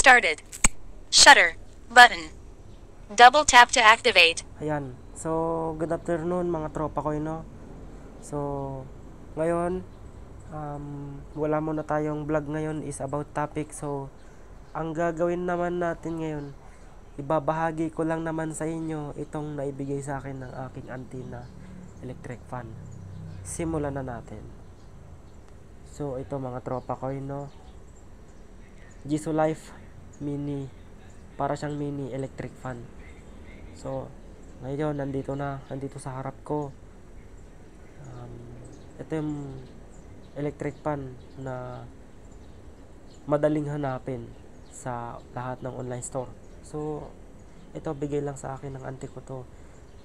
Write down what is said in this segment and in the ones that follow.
started. Shutter. Button. Double tap to activate. Ayan. So, good afternoon mga tropa ko, no? So, ngayon, wala muna tayong vlog ngayon is about topic. So, ang gagawin naman natin ngayon, ibabahagi ko lang naman sa inyo itong naibigay sa akin ng aking auntie na electric fan. Simulan na natin. So, ito mga tropa ko, no? Jisoo Life Mini. Para siyang mini electric fan. So, ngayon, nandito sa harap ko. Ito yung electric fan na madaling hanapin sa lahat ng online store. So, ito bigay lang sa akin ng auntie ko to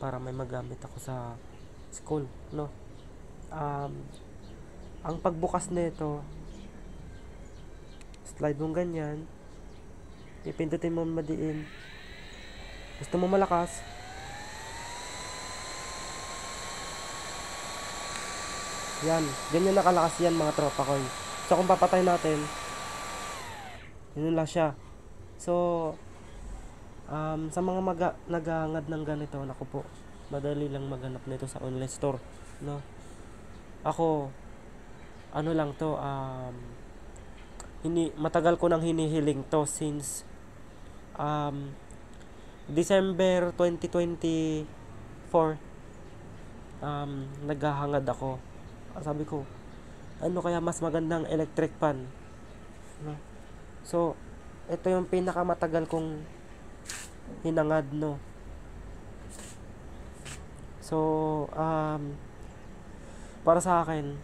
para may magamit ako sa school, no? Ang pagbukas nito, slide mong ganyan, ipindutin mo madiin. Gusto mo malakas, yan, ganyan nakalakas yan mga tropa ko. So kung papatay natin, yun lang siya. So sa mga naghahangad ng ganito, naku po, madali lang maghanap nito sa online store, no? Ako, ano lang to, matagal ko nang hinihiling to since December 2024. Naghahangad ako. Sabi ko, ano kaya mas magandang electric fan, no? So, ito yung pinakamatagal kong hinangad, no? So, para sa akin,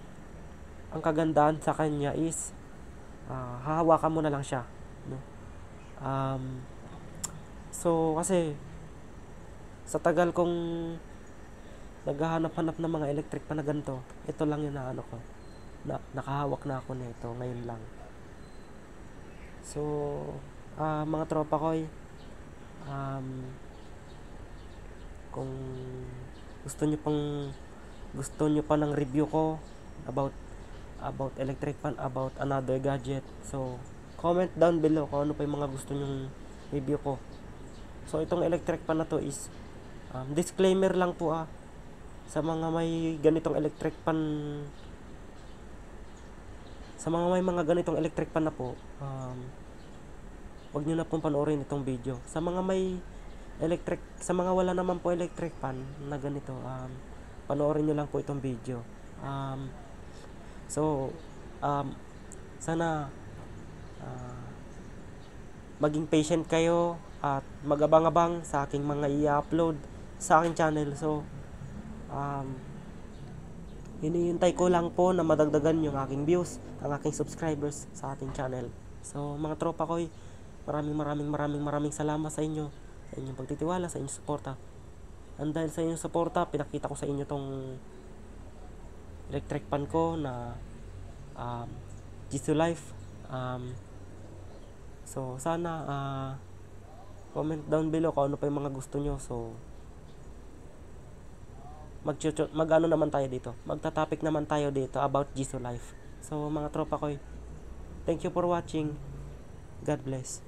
ang kagandahan sa kanya is hahawakan mo na lang siya, no? So, kasi sa tagal kong naghahanap-hanap ng mga electric fan na ganito, ito lang yung ko, nakahawak na ako nito ngayon lang. So, mga tropa ko, kung gusto nyo pa ng review ko about electric fan, about another gadget, so comment down below kung ano pa yung mga gusto nyong review ko. So, itong electric fan na to is disclaimer lang po, sa mga may ganitong electric fan, sa mga may mga ganitong electric fan na po, wag nyo na pong panoorin itong video. Sa mga wala naman po electric fan na ganito, panoorin nyo lang po itong video. Sana maging patient kayo at magabang-abang sa aking mga i-upload sa aking channel. So, hinihintay ko lang po na madagdagan yung aking views, ang aking subscribers sa ating channel. So, mga tropa ko, maraming salamat sa inyo, sa inyong pagtitiwala, sa inyong suporta. And dahil sa inyong suporta, pinakita ko sa inyo tong electric fan ko na Jisoo Life. So, sana comment down below kung ano pa yung mga gusto nyo. So, mag-ano naman tayo dito, magta-topic naman tayo dito about Jisoo Life. So, mga tropa ko, thank you for watching. God bless.